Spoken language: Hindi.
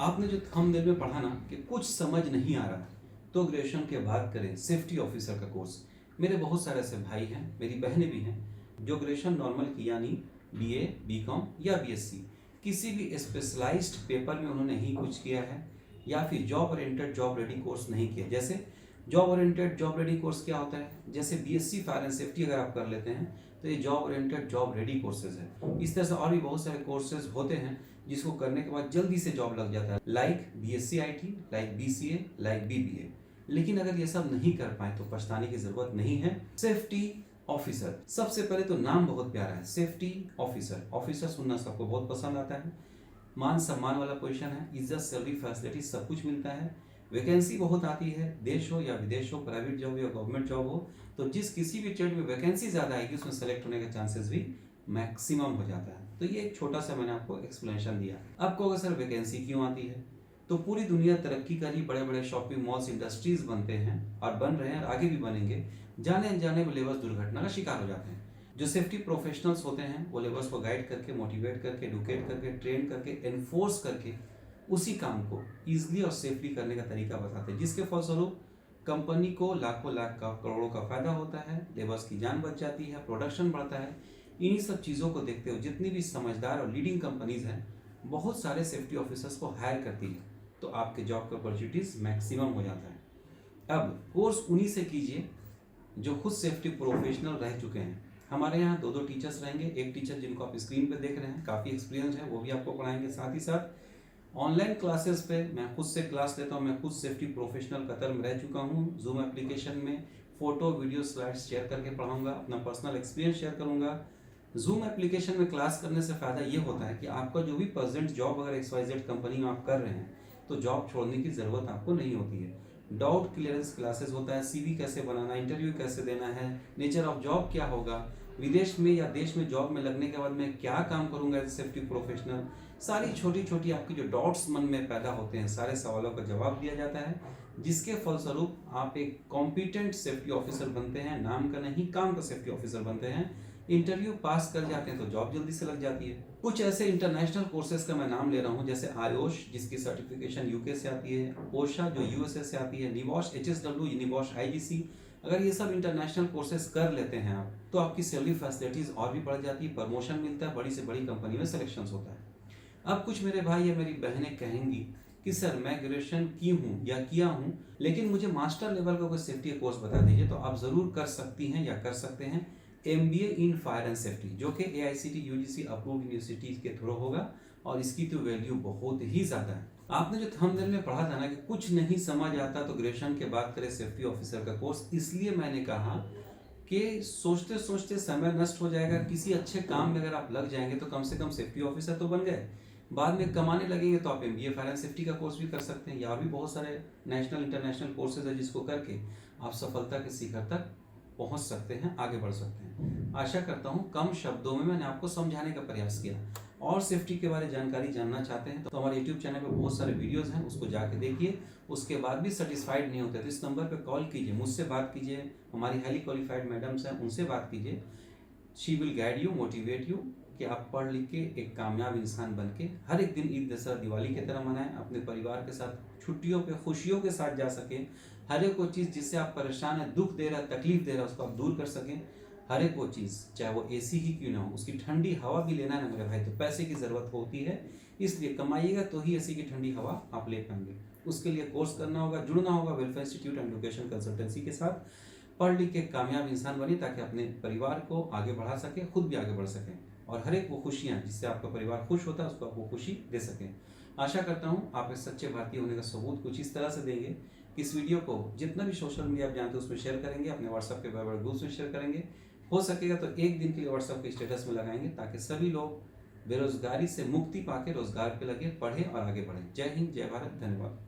आपने जो थंबनेल में पढ़ा ना कि कुछ समझ नहीं आ रहा, तो ग्रेजुएशन के बाद करें सेफ्टी ऑफिसर का कोर्स। मेरे बहुत सारे ऐसे भाई हैं, मेरी बहनें भी हैं, जो ग्रेजुएशन नॉर्मल किया नहीं, बीए, बीकॉम या बीएससी, किसी भी स्पेशलाइज्ड पेपर में उन्होंने ही कुछ किया है, या फिर job oriented job ready course नहीं किया। जैसे job oriented job ready course क्या होता है, जैसे बीएससी फायर एंड सेफ्टी अगर आप कर लेते हैं तो ये job oriented job ready courses है। इस तरह से और भी बहुत सारे कोर्सेज होते हैं जिसको करने के बाद जल्दी से जॉब लग जाता है, like BSc IT, like BCA, like BBA. लेकिन अगर ये सब नहीं कर पाए तो पछताने की जरूरत नहीं है। सेफ्टी ऑफिसर, सबसे पहले तो नाम बहुत प्यारा है, सेफ्टी ऑफिसर। ऑफिसर सुनना सबको बहुत पसंद आता है, मान सम्मान वाला पोजीशन है, इज्जत, सैलरी, फैसिलिटी सब कुछ मिलता है। वैकेंसी बहुत आती है, देश हो या विदेश हो, प्राइवेट जॉब या गवर्नमेंट जॉब हो, तो जिस किसी भी ट्रेड में वैकेंसी ज़्यादा आएगी उसमें सेलेक्ट होने का चांसेस भी मैक्सिमम हो जाता है। तो ये एक छोटा सा मैंने आपको एक्सप्लेनेशन दिया। आपको अगर सर वैकेंसी क्यों आती है, तो पूरी दुनिया तरक्की कर रही, बड़े बड़े शॉपिंग मॉल्स, इंडस्ट्रीज बनते हैं और बन रहे हैं और आगे भी बनेंगे। जाने अनजाने में लेबर्स दुर्घटना का शिकार हो जाते हैं। जो सेफ्टी प्रोफेशनल्स होते हैं वो लेबर्स को गाइड करके, मोटिवेट करके, एडुकेट करके, ट्रेन करके, एनफोर्स करके उसी काम को ईजिली और सेफली करने का तरीका बताते हैं, जिसके फलस्वरूप कंपनी को लाखों लाख का, करोड़ों का फायदा होता है, लेबर्स की जान बच जाती है, प्रोडक्शन बढ़ता है। इन्हीं सब चीज़ों को देखते हुए जितनी भी समझदार और लीडिंग कंपनीज हैं बहुत सारे सेफ्टी ऑफिसर्स को हायर करती है, तो आपके जॉब का अपॉर्चुनिटीज मैक्सिमम हो जाता है। अब कोर्स उन्हीं से कीजिए जो खुद सेफ्टी प्रोफेशनल रह चुके हैं। हमारे यहाँ दो टीचर्स रहेंगे, एक टीचर जिनको आप स्क्रीन पे देख रहे हैं, काफ़ी एक्सपीरियंस है, वो भी आपको पढ़ाएंगे। साथ ही साथ ऑनलाइन क्लासेस पे मैं खुद से क्लास लेता हूँ, मैं खुद सेफ्टी प्रोफेशनल कतर में रह चुका हूँ। जूम एप्लीकेशन में फोटो, वीडियो, स्लाइड्स शेयर करके पढ़ाऊंगा, अपना पर्सनल एक्सपीरियंस शेयर करूंगा। जूम एप्लीकेशन में क्लास करने से फ़ायदा ये होता है कि आपका जो भी प्रेजेंट जॉब अगर XYZ कंपनी में आप कर रहे हैं तो जॉब छोड़ने की ज़रूरत आपको नहीं होती है। डाउट क्लियरेंस क्लासेस होता है, सीवी कैसे बनाना, इंटरव्यू कैसे देना है, नेचर ऑफ जॉब क्या होगा, विदेश में या देश में जॉब में लगने के बाद मैं क्या काम करूंगा एज सेफ्टी प्रोफेशनल, सारी छोटी छोटी आपकी जो डाउट्स मन में पैदा होते हैं, सारे सवालों का जवाब दिया जाता है, जिसके फलस्वरूप आप एक कॉम्पिटेंट सेफ्टी ऑफिसर बनते हैं। नाम का नहीं, काम का सेफ्टी ऑफिसर बनते हैं। इंटरव्यू पास कर जाते हैं तो जॉब जल्दी से लग जाती है। कुछ ऐसे इंटरनेशनल कोर्सेज का मैं नाम ले रहा हूँ, जैसे आयोश जिसकी सर्टिफिकेशन यूके से आती है, ओशा जो यूएसए से आती है, निबॉश HSW, निबॉश IGC। अगर ये सब इंटरनेशनल कोर्सेज कर लेते हैं आप तो आपकी सैलरी फैसिलिटीज और भी बढ़ जाती है, प्रमोशन मिलता है, बड़ी से बड़ी कंपनी में सिलेक्शन होता है। अब कुछ मेरे भाई या मेरी बहनें कहेंगी कि सर मैं ग्रेजुएशन की हूँ या किया हूँ, लेकिन मुझे मास्टर लेवल का कोई सेफ्टी कोर्स बता दीजिए। तो आप ज़रूर कर सकती हैं या कर सकते हैं MBA in fire and safety, जो कि AICTE UGC अप्रूव्ड यूनिवर्सिटी के थ्रू होगा, और इसकी तो वैल्यू बहुत ही ज़्यादा है। आपने जो थंबनेल में पढ़ा था ना कि कुछ नहीं समझ आता तो ग्रेजुएशन के बाद करें सेफ्टी ऑफिसर का कोर्स, इसलिए मैंने कहा कि सोचते सोचते समय नष्ट हो जाएगा। किसी अच्छे काम में अगर आप लग जाएंगे तो कम से कम सेफ्टी ऑफिसर तो बन गए, बाद में कमाने लगेंगे तो आप MBA फायर एंड सेफ्टी का कोर्स भी कर सकते हैं, या भी बहुत सारे नेशनल इंटरनेशनल कोर्सेज है जिसको करके आप सफलता के शिखर तक पहुंच सकते हैं, आगे बढ़ सकते हैं। आशा करता हूं कम शब्दों में मैंने आपको समझाने का प्रयास किया। और सेफ्टी के बारे में जानकारी जानना चाहते हैं तो हमारे YouTube चैनल पे बहुत सारे वीडियोस हैं, उसको जाके देखिए। उसके बाद भी सेटिस्फाइड नहीं होते तो इस नंबर पे कॉल कीजिए, मुझसे बात कीजिए, हमारी हाईली क्वालिफाइड मैडम्स हैं उनसे बात कीजिए। She will guide you, motivate you कि आप पढ़ लिख के एक कामयाब इंसान बन के हर एक दिन ईद, दशहरा, दिवाली की तरह मनाएं, अपने परिवार के साथ छुट्टियों पे खुशियों के साथ जा सकें। हर एक वो चीज़ जिससे आप परेशान हैं, दुख दे रहा है, तकलीफ दे रहा है, उसको आप दूर कर सकें। हर एक वो चीज़, चाहे वो AC ही क्यों ना हो, उसकी ठंडी हवा भी लेना है ना मेरे भाई, तो पैसे की ज़रूरत होती है। इसलिए कमाइएगा तो ही AC की ठंडी हवा आप ले पाएंगे। उसके लिए कोर्स करना होगा, जुड़ना होगा welfare institute and education consultancy के साथ। पढ़ लिख के कामयाब इंसान बनिए ताकि अपने परिवार को आगे बढ़ा सकें, खुद भी आगे बढ़ सकें, और हर एक वो खुशियाँ जिससे आपका परिवार खुश होता है उसको आप वो खुशी दे सकें। आशा करता हूँ आप एक सच्चे भारतीय होने का सबूत कुछ इस तरह से देंगे। इस वीडियो को जितना भी सोशल मीडिया आप जानते हैं उसमें शेयर करेंगे, अपने व्हाट्सएप के बड़े ग्रुप्स में शेयर करेंगे, हो सकेगा तो एक दिन के लिए व्हाट्सएप के स्टेटस में लगाएंगे, ताकि सभी लोग बेरोजगारी से मुक्ति पाके रोजगार पे लगे, पढ़ें और आगे बढ़ें। जय हिंद, जय भारत, धन्यवाद।